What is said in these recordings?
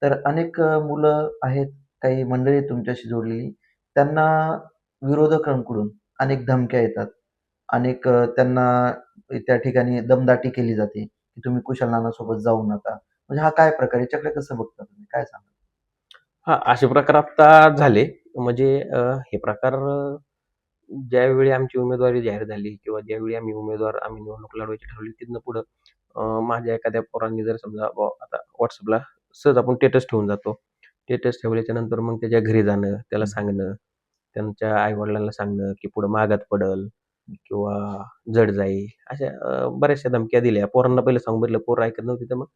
तर अनेक मुलं आहेत, काही मंडळी आहेत तुमच्याशी जोडलेली. त्यांना विरोधकांकडून अनेक धमक्या येतात. अनेक त्यांना त्या ठिकाणी दमदाटी केली जाते, की तुम्ही कुशल नानासोबत जाऊ नका. म्हणजे हा काय प्रकार आहे? याच्याकडे कसं बघता तुम्ही? काय सांगाल? हां, असे प्रकार आता झाले. म्हणजे हे प्रकार ज्यावेळी आमची उमेदवारी जाहीर झाली किंवा ज्यावेळी आम्ही निवडणूक लढवायची ठरवली तिथनं पुढं माझ्या एखाद्या पोरांनी जर समजा आता WhatsAppला सहज आपण स्टेटस ठेवून जातो. स्टेटस ठेवल्याच्या नंतर मग त्याच्या घरी जाणं, त्याला हं, सांगणं, त्यांच्या आई-वडिलांना सांगणं, की पुढं मागात पडेल किंवा जड जाईल. अशा बऱ्याचशा धमक्या दिल्या. पोरांना पहिलं सांगून बघितलं, पोरं ऐकत नव्हती तर मग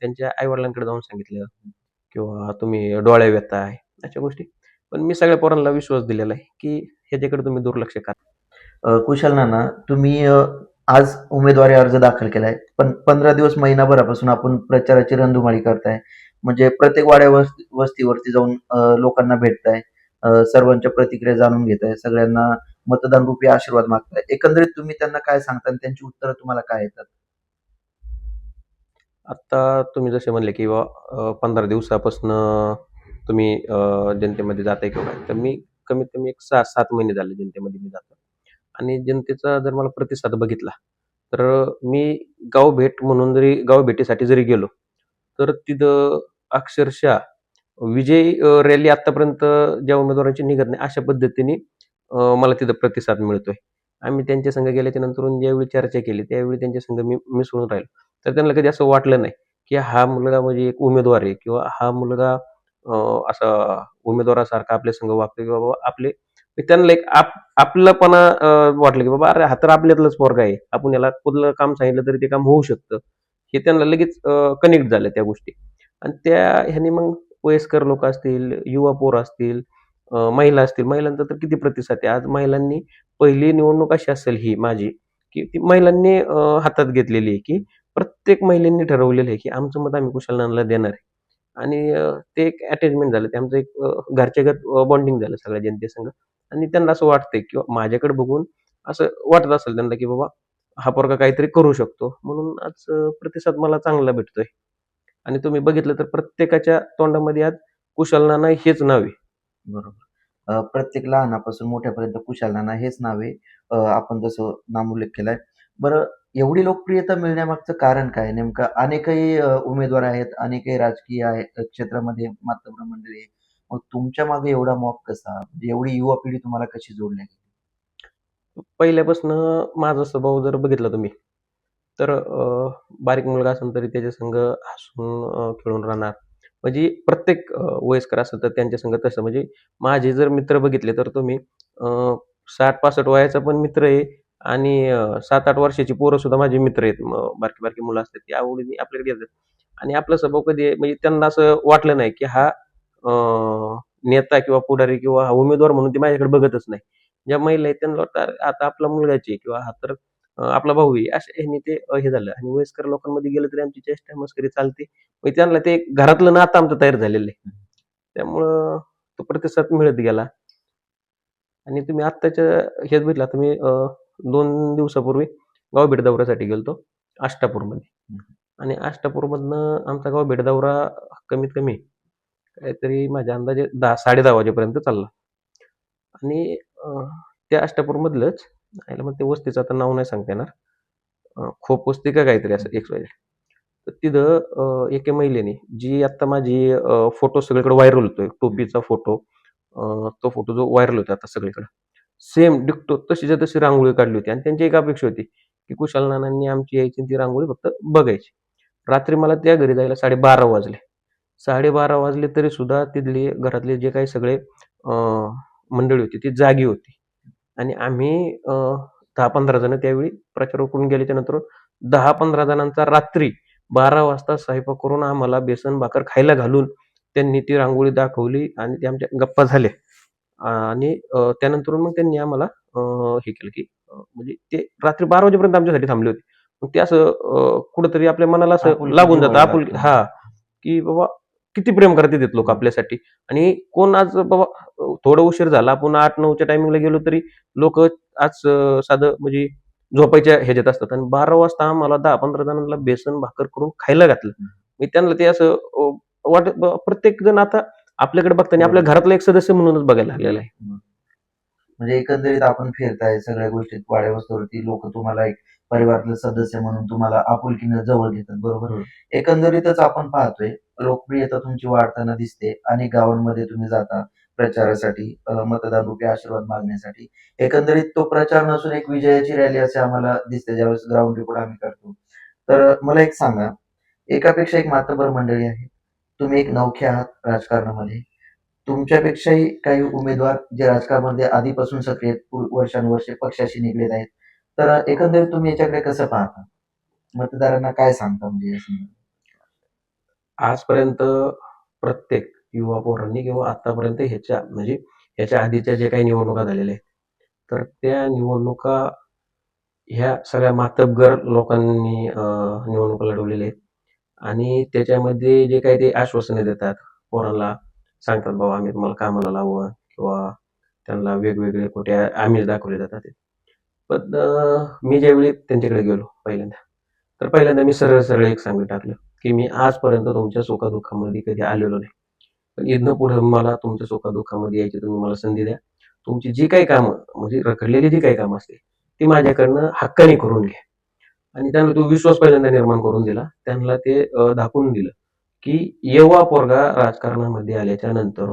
त्यांच्या आई-वडिलांकडे जाऊन सांगितलं किंवा तुम्ही डोळ्या व्यथाय, अशा गोष्टी. पण मी सगळ्या पोरांना विश्वास दिलेला आहे, की ह्याच्याकडे तुम्ही दुर्लक्ष करा. कुशल नाना, तुम्ही आज उमेदवारी अर्ज दाखल केलाय. पण 15 दिवस महिनाभरापासून आपण प्रचाराची रणधुमाळी करताय. म्हणजे प्रत्येक वस्तीवरती जाऊन लोकांना भेटताय. सर्वांच्या प्रतिक्रिया जाणून घेताय. सगळ्यांना मतदान रूपी आशीर्वाद मागताय. एकंदरीत तुम्ही त्यांना काय सांगता आणि त्यांची उत्तरं तुम्हाला काय येतात? आता तुम्ही जसे म्हणले, की 15 दिवसापासनं तुम्ही जनतेमध्ये जाताय किंवा काय, तर मी कमीत कमी एक 6-7 महिने झाले जनतेमध्ये मी जातो. आणि जनतेचा जर मला प्रतिसाद बघितला, तर मी गाव भेटीसाठी जरी गेलो, तर तिथं अक्षरशः विजयी रॅली आत्तापर्यंत ज्या उमेदवारांची निघत नाही, अशा पद्धतीने मला तिथं प्रतिसाद मिळतोय. आम्ही त्यांच्या संग गेल्याच्या नंतरून ज्यावेळी चर्चा केली, त्यावेळी त्यांच्या संग मी मिसळून राहिलो. तर त्यांना कधी असं वाटलं नाही, की हा मुलगा म्हणजे एक उमेदवार आहे किंवा हा मुलगा असा उमेदवारासारखा आपल्या संग वागतोय किंवा बाबा त्यांना एक आपलंपणा वाटलं, की बाबा अरे हा तर आपल्यातलाच पोरगा आहे. आपण याला कुठलं काम सांगितलं तरी ते काम होऊ शकतं. हे त्यांना लगेच कनेक्ट झालं त्या गोष्टी. आणि ह्यानी मग वयस्कर लोकं असतील, युवा पोरं असतील, महिला असतील. महिलांचा तर किती प्रतिसाद आहे. आज महिलांनी पहिली निवडणूक अशी असेल ही माझी, की ती महिलांनी हातात घेतलेली आहे, की प्रत्येक महिलेने ठरवलेलं आहे, की आमचं मत आम्ही कुशल नानाला देणार आहे. आणि ते एक अटॅचमेंट झालं. ते आमचं एक घरच्या घरात बॉन्डिंग झालं सगळ्या जनतेसंग. आणि त्यांना असं वाटतंय किंवा माझ्याकडे बघून असं वाटत असेल त्यांना, की बाबा हा पोरगा काहीतरी करू शकतो. म्हणून आज प्रतिसाद मला चांगला भेटतोय. आणि तुम्ही बघितलं तर प्रत्येकाच्या तोंडामध्ये आज कुशल नाना हेच नाव आहे. बरोबर. प्रत्येक लहानापासून मोठ्यापर्यंत कुशाल नाना हेच नाव आहे. आपण जसं नामोल्लेख केलाय. बरं, एवढी लोकप्रियता मिळण्यामागचं कारण काय? नेमकं अनेकही उमेदवार आहेत, अनेकही राजकीय क्षेत्रामध्ये मातब्बर मंडळी आहे. मग तुमच्या मागे एवढा मॉब कसा? म्हणजे एवढी युवा पिढी तुम्हाला कशी जोडल्या गेली? पहिल्यापासनं माझा स्वभाव जर बघितला तुम्ही, तर बारीक मुलगा असेल तरी त्याच्या संग हसून खेळून राहणार. म्हणजे प्रत्येक वयस्कर असेल तर त्यांच्या संग तसं म्हणजे माझे जर मित्र बघितले तर तुम्ही 60-65 वयाचा पण मित्र आहे आणि 7-8 वर्षाची पोरं सुद्धा माझे मित्र आहेत. बारकी-बारकी मुलं असतात ती आवडीने आपल्याकडे येतात. आणि आपला स्वभाव कधी आहे म्हणजे त्यांना असं वाटलं नाही, की हा नेता किंवा पुढारी किंवा हा उमेदवार म्हणून ते माझ्याकडे बघतच नाही. ज्या महिला आहेत त्यांना वाटतं अरे आता आपला मुलगाच आहे किंवा हा तर आपला भाऊ आहे. अशा ह्यानी ते हे झालं आणि वयस्कर लोकांमध्ये गेलं तरी आमची चेष्टा मस्करी चालते. मग त्यांना ते घरातलं नातं आमचं तयार झालेलं आहे. त्यामुळं तो प्रतिसाद मिळत गेला आणि तुम्ही आत्ताच्या ह्यात बघितलं आता मी 2 दिवसापूर्वी गावभेट दौऱ्यासाठी गेलो होतो आष्टापूरमध्ये हं. आणि आष्टापूरमधनं आमचा गावभेट दौरा कमीत कमी काहीतरी माझ्या अंदाजे 10-10:30 वाजेपर्यंत चालला आणि त्या अष्टापूरमधलंच आयला मग ते वस्तीचं आता नाव नाही सांगता येणार. खोप वस्ती का काहीतरी असं एक्स-वाय-झेड. तर तिथं एके महिलेने जी आत्ता माझी फोटो सगळीकडे व्हायरल होतोय. टोपीचा फोटो तो फोटो जो व्हायरल होता आता सगळीकडे. सेम डिक्टो तशीच्या तशी रांगोळी काढली होती आणि त्यांची एक अपेक्षा होती, की कुशाल नानांनी आमची यायची आणि ती रांगोळी फक्त बघायची. रात्री मला त्या घरी जायला 12:30 वाजले. 12:30 वाजले तरी सुद्धा तिथले घरातले जे काही सगळे मंडळी होती ती जागी होती आणि आम्ही 10-15 जण त्यावेळी प्रचार करून गेल्याच्या नंतर 10-15 जणांचा रात्री 12 वाजता स्वयंपाक करून आम्हाला बेसन भाकर खायला घालून त्यांनी ती रांगोळी दाखवली आणि त्या आमच्या गप्पा झाल्या. आणि त्यानंतरून मग त्यांनी आम्हाला हे केलं, की म्हणजे ते रात्री 12 वाजेपर्यंत आमच्यासाठी थांबले होते. मग ते असं कुठेतरी आपल्या मनाला असं आपुलकी, लागून जातं जिव्हाळा आपुलकी लागतो. हां, की बाबा किती प्रेम करतात आहेत लोकं आपल्यासाठी आणि कोण आज बाबा थोडा उशीर झाला आपण 8-9च्या टायमिंगला गेलो तरी लोकं आज साधं म्हणजे झोपायच्या ह्याच्यात असतात आणि 12 वाजता आम्हाला 10-15 जणांना बेसन भाकर करून खायला घातलं. मी त्यांना ते असं प्रत्येक जण आता आपल्याकडे बघताना आपल्या घरातला एक सदस्य म्हणूनच बघायला लागलेला आहे. म्हणजे एकंदरीत आपण फिरताय सगळ्या गोष्टीत वाड्या वस्तीवरती लोक तुम्हाला एक परिवारातले सदस्य म्हणून तुम्हाला आपुलकीनं जवळ घेतात, बरोबर. एकंदरीतच आपण पाहतोय लोकप्रियता तुमची वाढताना दिसते. अनेक गावांमध्ये तुम्ही जाता प्रचारासाठी, मतदान रुपी आशीर्वाद मागण्यासाठी. एकंदरीत तो प्रचार नसून एक विजयाची रॅली असे आम्हाला दिसते ज्यावेळेस ग्राउंड रिपोर्ट आम्ही करतो. तर मला एक सांगा, एकापेक्षा एक मातब्बर मंडळी आहे. तुम्ही एक नवखे आहात राजकारणामध्ये. तुमच्यापेक्षाही काही उमेदवार जे राजकारणामध्ये आधीपासून सक्रिय आहेत, वर्षानुवर्षे पक्षाशी निगडीत आहेत. तर एकंदरीत तुम्ही याच्याकडे कसं पाहता? मतदारांना काय सांगता म्हणजे या संदर्भात? आजपर्यंत प्रत्येक युवा पोरांनी किंवा आतापर्यंत ह्याच्या आधीच्या जे काही निवडणुका झालेल्या आहेत, तर त्या निवडणुका ह्या सगळ्या मातब्बर लोकांनी निवडणुका लढवलेल्या आहेत. आणि त्याच्यामध्ये जे काही ते आश्वासने देतात, पोरांना सांगतात बाबा आम्ही तुम्हाला कामाला लावू किंवा त्यांना वेगवेगळे कुठे आमिष दाखवले जातात. पण मी ज्यावेळी त्यांच्याकडे गेलो पहिल्यांदा, तर पहिल्यांदा मी सरळ सरळ एक सांगून टाकलं, की मी आजपर्यंत तुमच्या सुखादुःखामध्ये कधी आलेलो नाही. पण इथनं पुढे मला तुमच्या सुखादुःखामध्ये यायची तुम्ही मला संधी द्या. तुमची जी काही कामं म्हणजे रखडलेली जी काही कामं असतील, ती माझ्याकडनं हक्काने करून घ्या. आणि त्यांना तो विश्वास पहिल्यांदा निर्माण करून दिला. त्यांना ते दाखवून दिलं, की एव्हा पोरगा राजकारणामध्ये आल्याच्या नंतर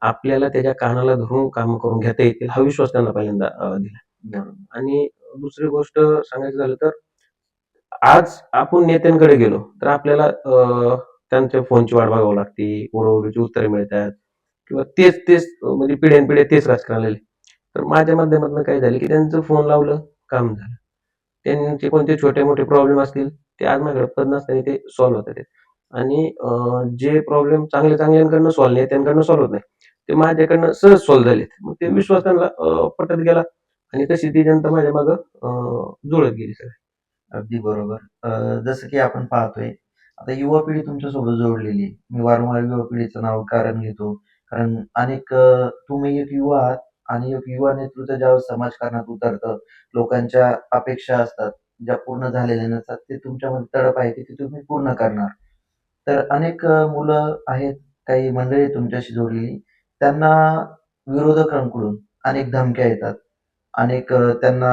आपल्याला त्याच्या कानाला धरून कामं करून घेता येतील, हा विश्वास त्यांना पहिल्यांदा दिला. बरोबर. आणि दुसरी गोष्ट सांगायचं झालं तर आज आपण नेत्यांकडे गेलो, तर आपल्याला त्यांच्या फोनची वाट बघावी लागते, ओढवडीची उत्तरं मिळतात किंवा तेच म्हणजे पिढ्यानपिढ्या तेच राजकारण आलेले. तर माझ्या माध्यमातून काय झालं, की त्यांचं फोन लावलं, काम झालं. त्यांचे कोणते छोटे-मोठे प्रॉब्लेम असतील, ते आज माझ्याकडे पडत नसताना ते सॉल्व्ह होतात आहेत. आणि जे प्रॉब्लेम चांगल्या-चांगल्यांकडनं सॉल्व्ह नेत्यांकडनं सॉल्व्ह होत नाही, ते माझ्याकडनं सहज सॉल्व्ह झालेत. मग ते विश्वास त्यांना पटत गेला आणि तशी ती जनता माझ्या मागं जुळत गेली सगळी. अगदी बरोबर. जसं की आपण पाहतोय, आता युवा पिढी तुमच्यासोबत जोडलेली आहे. मी वारंवार युवा पिढीचं नाव कारण घेतो. कारण तुम्ही एक युवा आहात आणि एक युवा नेतृत्व ज्यावेळेस समाजकारणात उतरतं, लोकांच्या अपेक्षा असतात, ज्या पूर्ण झालेल्या नसतात, ते तुमच्यामध्ये तडप आहे, की ती तुम्ही पूर्ण करणार. तर अनेक मुलं आहेत, काही मंडळी आहेत तुमच्याशी जोडलेली. त्यांना विरोधकांकडून अनेक धमक्या येतात. अनेक त्यांना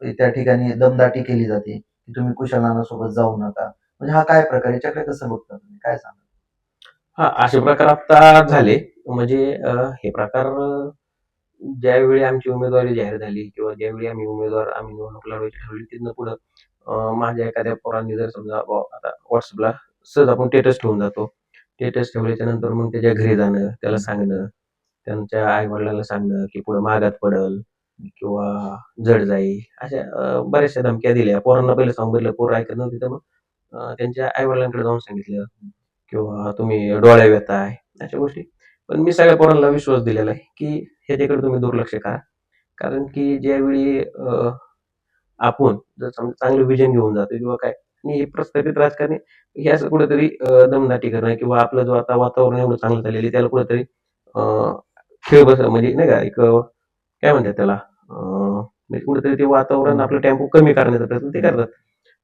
त्या ठिकाणी दमदाटी केली जाते, की तुम्ही कुशल नानासोबत जाऊ नका. म्हणजे हा काय प्रकार आहे? याच्याकडे कसं बघता तुम्ही? काय सांगाल? हां, असे प्रकार आता झाले. म्हणजे हे प्रकार ज्यावेळी आमची उमेदवारी जाहीर झाली किंवा ज्यावेळी आम्ही निवडणूक लढवायची ठरवली, तिथनं पुढं माझ्या एखाद्या पोरांनी जर समजा आता WhatsAppला सहज आपण स्टेटस ठेवून जातो. स्टेटस ठेवल्याच्या नंतर मग त्याच्या घरी जाणं, त्याला सांगणं, त्यांच्या आई-वडिलांना सांगणं, की पुढं महागात पडेल किंवा जड जाईल. अशा बऱ्याचशा धमक्या दिल्या. पोरांना पहिलं सांगून बघितलं, पोरं ऐकत नव्हती, तर मग त्यांच्या आई-वडिलांकडे जाऊन सांगितलं किंवा तुम्ही डोळ्या व्यथाय, अशा गोष्टी. पण मी सगळ्या पोरांना विश्वास दिलेला आहे, की ह्याच्याकडे तुम्ही दुर्लक्ष करा. कारण की ज्यावेळी आपण जर समजा चांगलं विजन घेऊन जातो किंवा काय आणि हे प्रस्थापित राजकारणी हे असं कुठेतरी दमदाटी करणं किंवा आपलं जो आता वातावरण एवढं चांगलं झालेलं आहे त्याला कुठेतरी अ, खेळ बस म्हणजे नाही का एक काय म्हणतात त्याला म्हणजे कुठेतरी ते वातावरण आपलं टेम्पो कमी करण्याचा प्रयत्न ते करतात.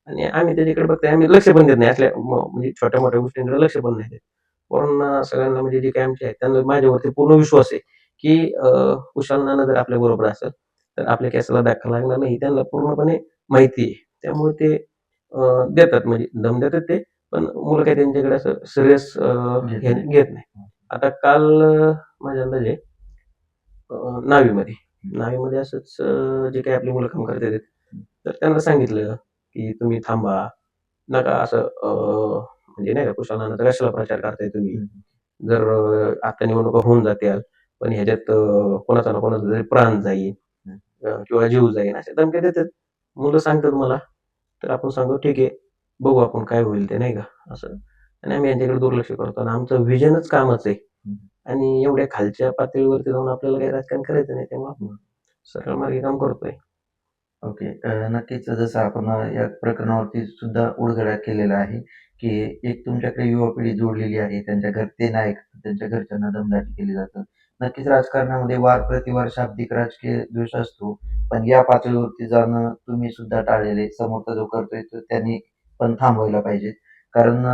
आणि आम्ही त्याच्याकडे बघतोय आम्ही लक्ष पण देत नाही असल्या म्हणजे छोट्या-मोठ्या गोष्टींकडे लक्ष पण नाही देत. पोरांना सगळ्यांना म्हणजे जे काही आमचे आहेत त्यांना माझ्यावरती पूर्ण विश्वास आहे, की कुशाल नाना जर आपल्या बरोबर असेल, तर आपल्या केसाला धक्का लागणार नाही. त्यांना पूर्णपणे माहिती आहे. त्यामुळे ते देतात म्हणजे दम देतात ते, पण मुलं काही त्यांच्याकडे असं सीरियस घेत हे नाही. घेत नाही. आता काल माझ्या अंदाजे न्हावीमध्ये. न्हावीमध्ये असंच जे काही आपली मुलं काम करत आहेत, तर त्यांना सांगितलं, की तुम्ही थांबा. नका असं म्हणजे नाही का कुशाल नानाचा कशाला प्रचार करताय तुम्ही? जर आता निवडणुका होऊन जातील, पण ह्याच्यात कोणाचा ना कोणाचा तरी प्राण जाईल किंवा जीव जाईल अशा धमक्या देतात. मुलं सांगतात मला, तर आपण सांगतो ठीक आहे, बघू आपण काय होईल ते नाही का असं. आणि आम्ही यांच्याकडे दुर्लक्ष करतो आणि आमचं व्हिजनच कामाचं आहे. आणि एवढ्या खालच्या पातळीवरती जाऊन आपल्याला काही राजकारण करायचं नाही. त्यामुळे आपण सरळ मार्गी काम करतोय. ओके. नक्कीच जसं आपण या प्रकरणावरती सुद्धा उलगडा केलेला आहे, की एक तुमच्याकडे युवा पिढी जोडलेली आहे. त्यांच्या घर ते नाही ऐकत, त्यांच्या घरच्यांना दमदाटी केली जाते. नक्कीच राजकारणामध्ये वार-प्रतिवार, शाब्दिक राजकीय द्वेष असतो. पण या पातळीवरती जाणं तुम्ही सुद्धा टाळलेलं आहे. समोरचा जो करतोय तो त्यांनी पण थांबवायला पाहिजे. कारण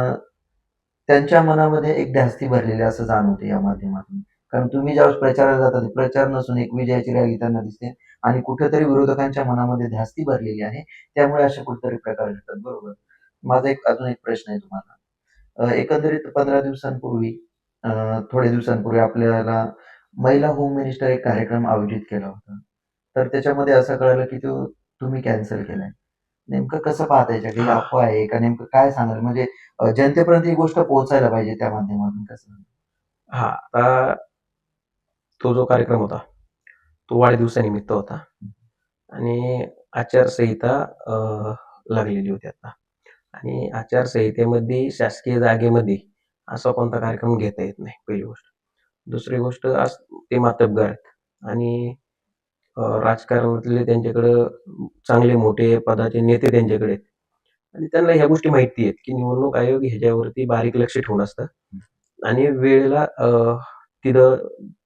त्यांच्या मनामध्ये एक धास्ती भरलेली असं जाणवते या माध्यमातून. कारण तुम्ही ज्यावेळेस प्रचाराला जाता, ते प्रचार नसून एक विजयाची रॅली त्यांना दिसते आणि कुठेतरी विरोधकांच्या मनामध्ये धास्ती भरलेली आहे. त्यामुळे असे कुठेतरी प्रकार घडतात, बरोबर. माझा अजून एक प्रश्न आहे तुम्हाला. एकंदरीत 15 दिवसांपूर्वी अ, थोड्या दिवसांपूर्वी आपल्याला महिला होम मिनिस्टर एक कार्यक्रम आयोजित केला होता. तर त्याच्यामध्ये असं कळालं की तो तुम्ही कॅन्सल केलाय. नेमकं कसं पाहता याच्या काही हां, अफवा आहे का? नेमकं काय सांगाल? म्हणजे जनतेपर्यंत ही गोष्ट पोहोचायला पाहिजे त्या माध्यमातून कसं? हां. आता तो जो कार्यक्रम होता, तो वाढदिवसानिमित्त होता आणि आचारसंहिता लागलेली होती आता. आणि आचारसंहितेमध्ये शासकीय जागेमध्ये असा कोणता कार्यक्रम घेता येत नाही, पहिली गोष्ट. दुसरी गोष्ट ते मातब्बर आहेत आणि राजकारणातले त्यांच्याकडं चांगले मोठे पदाचे नेते त्यांच्याकडे आहेत आणि त्यांना ह्या गोष्टी माहिती आहेत, की निवडणूक आयोग ह्याच्यावरती बारीक लक्ष ठेवून असतं आणि वेळेला तिथं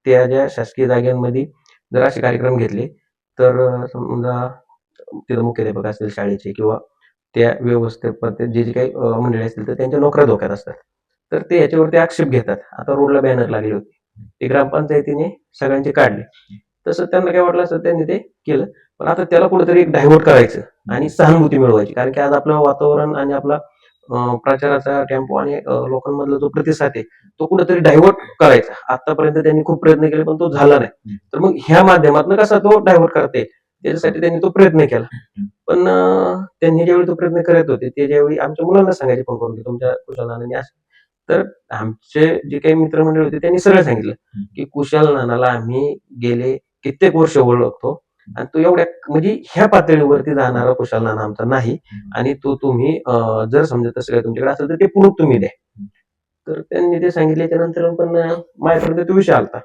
त्या ज्या शासकीय जागांमध्ये जर असे कार्यक्रम घेतले, तर समजा तिथं मुख्याध्यापक असतील शाळेचे किंवा त्या व्यवस्थापन जे काही मंडळी असतील, तर त्यांच्या नोकऱ्या धोक्यात असतात. तर ते ह्याच्यावरती आक्षेप घेतात. आता रोडला बॅनर लागले होते. ते ग्रामपंचायतीने सगळ्यांचे काढले. तसं त्यांना काय वाटलं असेल त्यांनी ते केलं. पण आता त्याला कुठेतरी एक डायव्हर्ट करायचं आणि सहानुभूती मिळवायची. कारण की आज आपलं वातावरण आणि आपला प्रचाराचा टेम्पो आणि लोकांमधला जो प्रतिसाद आहे, तो कुठेतरी डायव्हर्ट करायचा. आतापर्यंत त्यांनी खूप प्रयत्न केले, पण तो झाला नाही. तर मग ह्या माध्यमातून कसा तो डायव्हर्ट करता येईल, त्याच्यासाठी त्यांनी तो प्रयत्न केला. पण त्यांनी ज्यावेळी तो प्रयत्न करत होते, ते ज्यावेळी आमच्या मुलांना सांगायचे फोन करून, की तुमच्या कुशाल नानांनी असं. तर आमचे जे काही मित्रमंडळी होते त्यांनी सरळ सांगितलं, की कुशाल नानाला आम्ही गेले कित्येक वर्ष ओळखतो आणि तो एवढ्या म्हणजे ह्या पातळीवरती जाणारा कुशाल नाना आमचा नाही आणि तो तुम्ही जर समजा तसं काही तुमच्याकडे असेल तर ते प्रूफ तुम्ही द्या. तर त्यांनी ते सांगितल्याच्या नंतर पण माझ्यापर्यंत तो विषय आलता.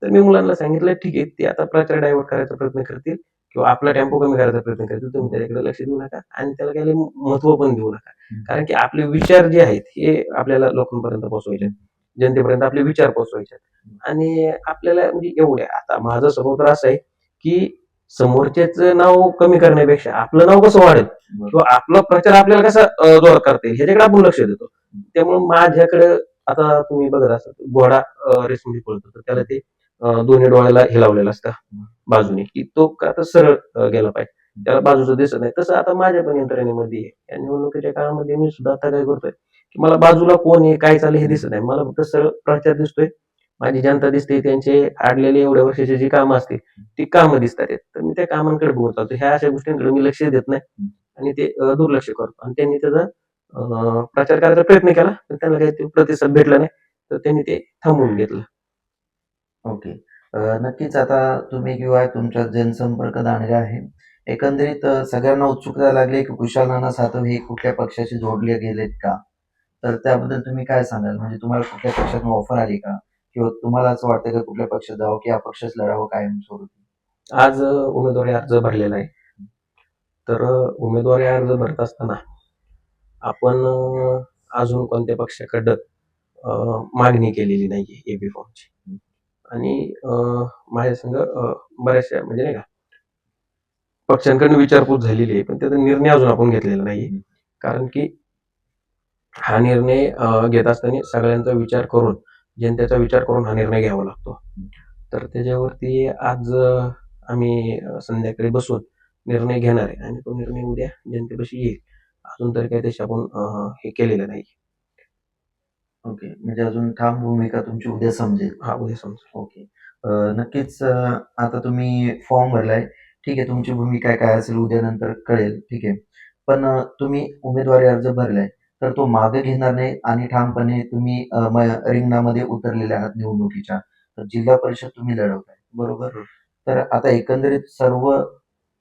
तर मी मुलांना सांगितलं, ठीक आहे, ते आता प्रचार डायव्हर्ट करायचा प्रयत्न करतील किंवा आपला टेम्पो कमी करायचा प्रयत्न करतील. तुम्ही त्याच्याकडे लक्ष देऊ नका आणि त्याला काही महत्त्व पण देऊ नका. कारण की आपले विचार जे आहेत हे आपल्याला लोकांपर्यंत पोहोचवायचे आहेत. जनतेपर्यंत आपले विचार पोहोचवायचे आहेत. आणि आपल्याला म्हणजे एवढे आता माझं स्वभाव तर असं आहे, की समोरच्याच नाव कमी करण्यापेक्षा आपलं नाव कसं वाढेल किंवा आपला प्रचार आपल्याला कसा जोरात करता येईल ह्याच्याकडे आपण लक्ष देतो. त्यामुळे माझ्याकडे आता तुम्ही बघत असाल घोडा रेसमध्ये पळतो तर त्याला ते दोन्ही डोळ्याला हे लावलेलं असतं बाजूने, की तो का तर सरळ गेला पाहिजे. त्याला बाजूचं दिसत नाही. तसं आता माझ्या पण यंत्रणेमध्ये आहे. या निवडणुकीच्या काळामध्ये मी सुद्धा आता काय करतोय, की मला बाजूला कोण आहे, काय चाललंय हे दिसत नाही. मला फक्त सरळ प्रचार दिसतोय. माझी जनता दिसते, त्यांचे अडलेले एवढ्या वर्षाची जी कामं असतील, ती कामं दिसतात आहेत. तर मी त्या कामांकडे बघत चालतो. ह्या अशा गोष्टींकडे मी लक्ष देत नाही आणि ते दुर्लक्ष करतो आणि त्यांनी त्याचा प्रचार करायचा प्रयत्न केला, पण त्यांना काही ते प्रतिसाद भेटला नाही. तर त्यांनी ते थांबवून घेतलं. ओके. नक्कीच आता तुम्ही किंवा तुमचा जनसंपर्क दांडगा आहे. एकंदरीत सगळ्यांना उत्सुकता लागली की कुशाल नाना सातव हे कुठल्या पक्षाशी जोडले गेलेत का? तर त्याबद्दल तुम्ही काय सांगाल? म्हणजे तुम्हाला कुठल्या पक्षातून ऑफर आली का? किंवा तुम्हाला असं वाटतं का कुठल्या पक्षात जावं की हा पक्षच लढावं कायमस्वरूपी? आज उमेदवारी अर्ज भरलेला आहे. तर उमेदवारी अर्ज भरत असताना आपण अजून कोणत्या पक्षाकडं मागणी केलेली नाहीये ए-बी फॉर्मची आणि माझ्या संग बऱ्याचशा म्हणजे नाही का पक्षांकडून विचारपूस झालेली आहे, पण त्याचा निर्णय अजून आपण घेतलेला नाहीये. कारण की हा निर्णय घेत असताना सगळ्यांचा विचार करून, जनतेचा विचार करून हा निर्णय घ्यावा लागतो. तर त्याच्यावरती आज आम्ही संध्याकाळी बसून निर्णय घेणार आहे आणि तो निर्णय उद्या जनतेपाशी येईल. अजून तरी काही त्याची आपण हे केलेलं नाही. ओके. म्हणजे अजून ठाम भूमिका तुमची उद्या समजेल. हा उद्या समजेल. ओके. नक्कीच आता तुम्ही फॉर्म भरलाय. ठीक आहे, तुमची भूमिका काय असेल उद्या नंतर कळेल. ठीक आहे. पण तुम्ही उमेदवारी अर्ज भरलाय, तर तो मागे घेणार नाही आणि ठामपणे तुम्ही रिंगणामध्ये उतरलेले आहात निवडणुकीच्या. तर जिल्हा परिषद तुम्ही लढवताय, बरोबर? हं. तर आता एकंदरीत सर्व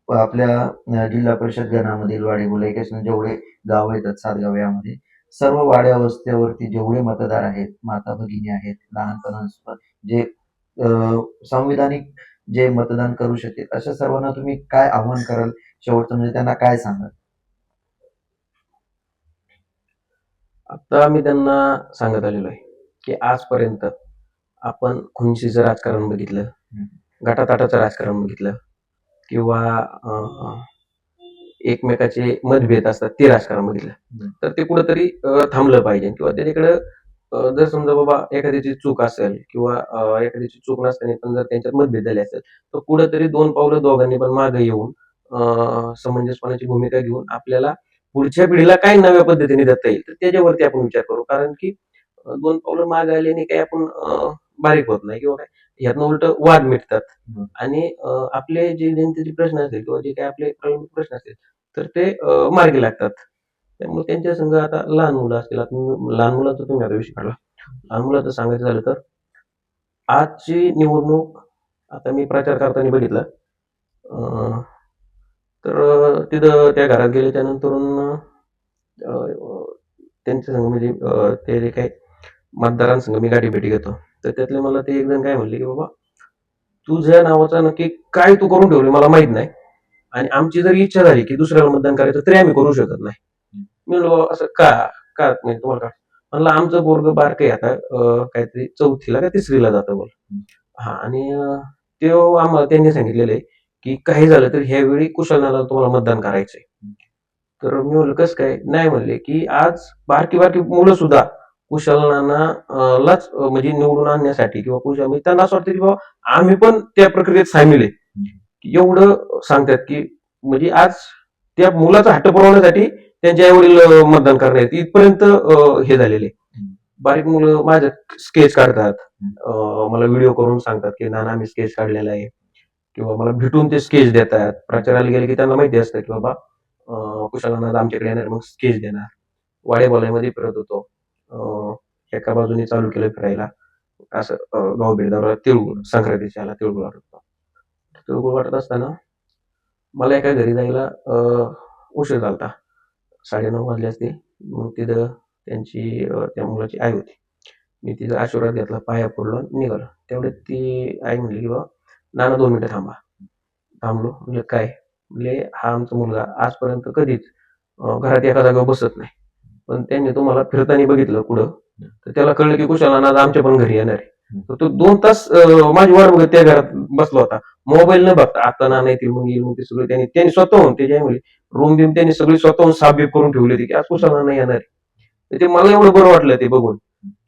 आपल्या जिल्हा परिषद गणामधील वाडी बोलायकेशन जेवढे गाव येतात 7 गाव यामध्ये, सर्व वाड्या वस्त्यावरती जेवढे मतदार आहेत, माता भगिनी आहेत, लहानपणापासून जे अ, संविधानिक जे मतदान करू शकतील, अशा सर्वांना तुम्ही काय आव्हान कराल? शेवटचं म्हणजे त्यांना काय सांगाल? आता मी त्यांना सांगत आलेलो आहे, की आजपर्यंत आपण खुनशीचं राजकारण बघितलं, हं. गटातटाचं राजकारण बघितलं किंवा अ, एकमेकाचे मतभेद असतात ते राजकारण बघितलं हम्म. तर ते कुठंतरी थांबलं पाहिजे किंवा त्याच्याकडे जर समजा बाबा एखाद्याची चूक असेल किंवा एखाद्याची चूक नसताना पण जर त्यांच्यात मतभेद झाले असेल तर कुठंतरी 2 पावलं दोघांनी पण मागे येऊन समंजसपणाची भूमिका घेऊन आपल्याला पुढच्या पिढीला काय नव्या पद्धतीने देता येईल तर त्याच्यावरती आपण विचार करू. कारण की 2 पावलं मागे आल्याने काही आपण बारीक होत नाही किंवा काय ह्यातनं उलट वाद मिटतात आणि आपले जे जनतेचे प्रश्न असतील किंवा जे काही आपले प्रलंबित प्रश्न असतील तर ते मार्गी लागतात. त्यामुळे त्यांच्या संग आता लहान मुलं असतील, आता लहान मुलाचा तुम्ही आता विषय काढला. लहान मुलाचं सांगायचं झालं तर आजची निवडणूक आता मी प्रचार करताना बघितलं. अ, तर तिथं त्या घरात गेल्याच्या नंतरून त्यांच्या संग म्हणजे ते जे काही मतदारांसंग मी गाठीभेटी घेतो. तर त्यातले मला ते एक जण काय म्हणले, की "बाबा तुझ्या नावाचा नक्की काय तू करून ठेवले मला माहीत नाही आणि आमची जर इच्छा झाली, की दुसऱ्याला मतदान करायचं तरी आम्ही करू शकत नाही." मी म्हणलो, "बाबा असं का? का म्हणजे तुम्हाला का?" म्हणलं, "आमचं पोरगं बारकं आहे आता काहीतरी 4थीला का 3रीला जातं बोल." हां आणि आम्हाला त्यांनी सांगितलेलं आहे, की काही झालं तर ह्यावेळी कुशलनाला तुम्हाला मतदान करायचंय. तर मी म्हणलं, "कसं काय?" नाही म्हणले, की आज बारकी-बारकी मुलं सुद्धा कुशलनाना लाच म्हणजे निवडून आणण्यासाठी किंवा म्हणजे त्यांना असं वाटतं, की बाबा आम्ही पण त्या प्रक्रियेत सामील आहे. एवढं सांगतात, की म्हणजे आज त्या मुलाचा हट्ट पुरवण्यासाठी त्यांचे आई-वडील मतदान करणार आहेत. इथपर्यंत हे झालेले. बारीक मुलं माझ्या स्केच काढतात. मला व्हिडिओ करून सांगतात, की "नाना आम्ही स्केच काढलेला आहे." किंवा मला भेटून ते स्केच देतात. प्रचाराला गेले, की त्यांना माहिती असतं, की बाबा कुशलनाना आमच्याकडे येणार मग स्केच देणार. वाड्या-बोलामध्ये फिरत होतो. एका बाजूने चालू केलं फिरायला. असं गावभेळ दारोला तिळगुळ संक्रांतीच्या ह्याला तिळगुळ वाटत होतो. तिळगुळ वाटत असताना मला एका घरी जायला उशीर झाला होता. 9:30 वाजले असतील. मग तिथं त्यांची त्या मुलाची आई होती. मी तिचा आशीर्वाद घेतला, पाया पडलो आणि निघालो. तेवढ्यात ती आई म्हणली, की "बाबा नाना 2 मिनिटं थांबा." थांबलो. म्हणलं, "काय?" म्हणले, "हा आमचा मुलगा आजपर्यंत कधीच घरात एका जागेवर बसत नाही. पण त्यांनी तुम्हाला फिरताना बघितलं कुठं, तर त्याला कळलं की कुशलनाना आज आमच्या पण घरी येणार आहे. तर तो 2 तास माझी वाट बघत त्या घरात बसला होता. मोबाईल न बघता आता नाना येतील मग येईल मग ते सगळं त्यांनी त्यांनी स्वतःहून त्याची आई म्हणली रूम बिम त्यांनी सगळी स्वतःहून साफ-बीफ करून ठेवली होती, की आज कुशलनाना येणार आहे. तर ते मला एवढं बरं वाटलं ते बघून,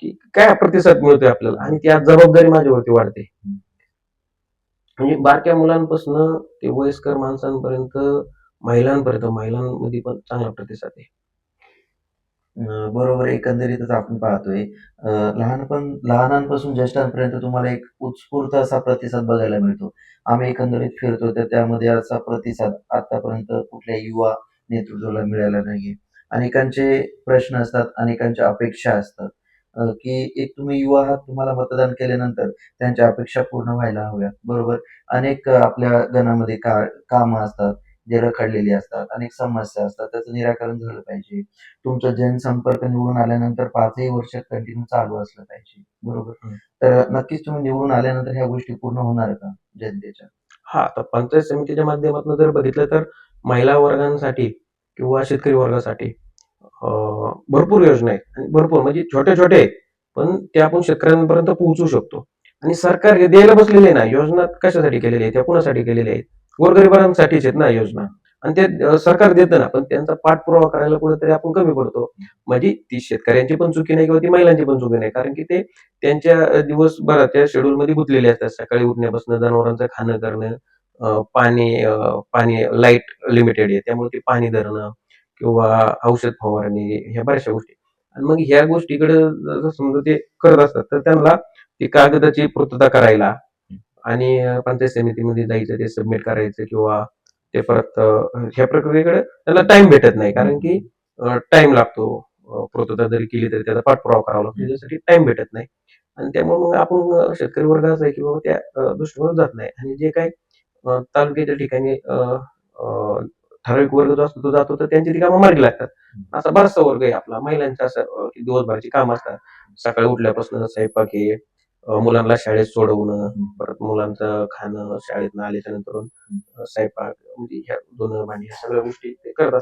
की काय प्रतिसाद मिळतोय आपल्याला आणि ती आज जबाबदारी माझ्यावरती वाढते. म्हणजे बारक्या मुलांपासून ते वयस्कर माणसांपर्यंत, महिलांमध्ये पण चांगला प्रतिसाद आहे. बरोबर एकंदरीतच आपण पाहतोय. लहानांपासून ज्येष्ठांपर्यंत तुम्हाला एक उत्स्फूर्त असा प्रतिसाद बघायला मिळतो. आम्ही एकंदरीत फिरतो तर त्यामध्ये असा प्रतिसाद आतापर्यंत कुठल्या युवा नेतृत्वाला मिळाला नाहीये. अनेकांचे प्रश्न असतात, अनेकांच्या अपेक्षा असतात, की एक तुम्ही युवा आहात, तुम्हाला मतदान केल्यानंतर त्यांच्या अपेक्षा पूर्ण व्हायला हव्यात, बरोबर? अनेक आपल्या गणामध्ये कामं असतात, जे रखडलेली असतात, अनेक समस्या असतात, त्याचं निराकरण झालं पाहिजे. तुमचा जनसंपर्क निवडून आल्यानंतर 5ही वर्ष कंटिन्यू चालू असलं पाहिजे. बरोबर. तर नक्कीच तुम्ही निवडून आल्यानंतर ह्या गोष्टी पूर्ण होणार का जनतेच्या? हां, तर पंचायत समितीच्या माध्यमातून जर बघितलं तर महिला वर्गांसाठी किंवा शेतकरी वर्गासाठी अ, भरपूर योजना आहेत आणि भरपूर म्हणजे छोट्या-छोट्या आहेत. पण त्या आपण शेतकऱ्यांपर्यंत पोहोचवू शकतो. आणि सरकार हे द्यायला बसलेले आहे ना, योजना कशासाठी केलेल्या आहेत? त्या कुणासाठी केलेल्या आहेत? गोरगरिबांसाठीच आहेत ना योजना. आणि ते सरकार देतं ना, पण त्यांचा पाठपुरावा करायला कुठेतरी आपण कमी पडतो. म्हणजे ती शेतकऱ्यांची पण चुकी नाही किंवा ती महिलांची पण चुकी नाही. कारण की ते त्यांच्या दिवसभराच्या शेड्यूलमध्ये गुंतलेले असतात. सकाळी उठण्यापासून जनावरांचं खाणं करणं, पाणी लाईट लिमिटेड आहे. त्यामुळे ते पाणी धरणं किंवा औषध फवारणी ह्या बऱ्याचशा गोष्टी. आणि मग ह्या गोष्टीकडे जर समजा ते करत असतात, तर त्यांना ती कागदाची पूर्तता करायला आणि पंचायत समितीमध्ये जायचं, ते सबमिट करायचं किंवा ते परत ह्या प्रक्रियेकडे त्याला टाईम भेटत नाही. कारण की टाईम लागतो. पूर्तता जरी केली तरी त्याचा पाठपुरावा करावा लागतो. त्याच्यासाठी टाईम भेटत नाही. आणि त्यामुळे मग आपण शेतकरी वर्ग असा आहे की बाबा त्या दृष्टिकोनात जात नाही. आणि जे काही तालुक्याच्या ठिकाणी अ, ठराविक वर्ग जो असतो तो जातो, तर त्यांची ती कामं मार्गी लागतात. असा बराचसा वर्ग आहे आपला. महिलांचा असं की दिवसभराची कामं असतात. सकाळी उठल्यापासून स्वयंपाक आहे, मुलांना शाळेत सोडवणं, परत मुलांचं खाणं, शाळेतनं आल्याच्या नंतर स्वयंपाक म्हणजे ह्या धुणं भांडी ह्या सगळ्या गोष्टी ते करत असतात.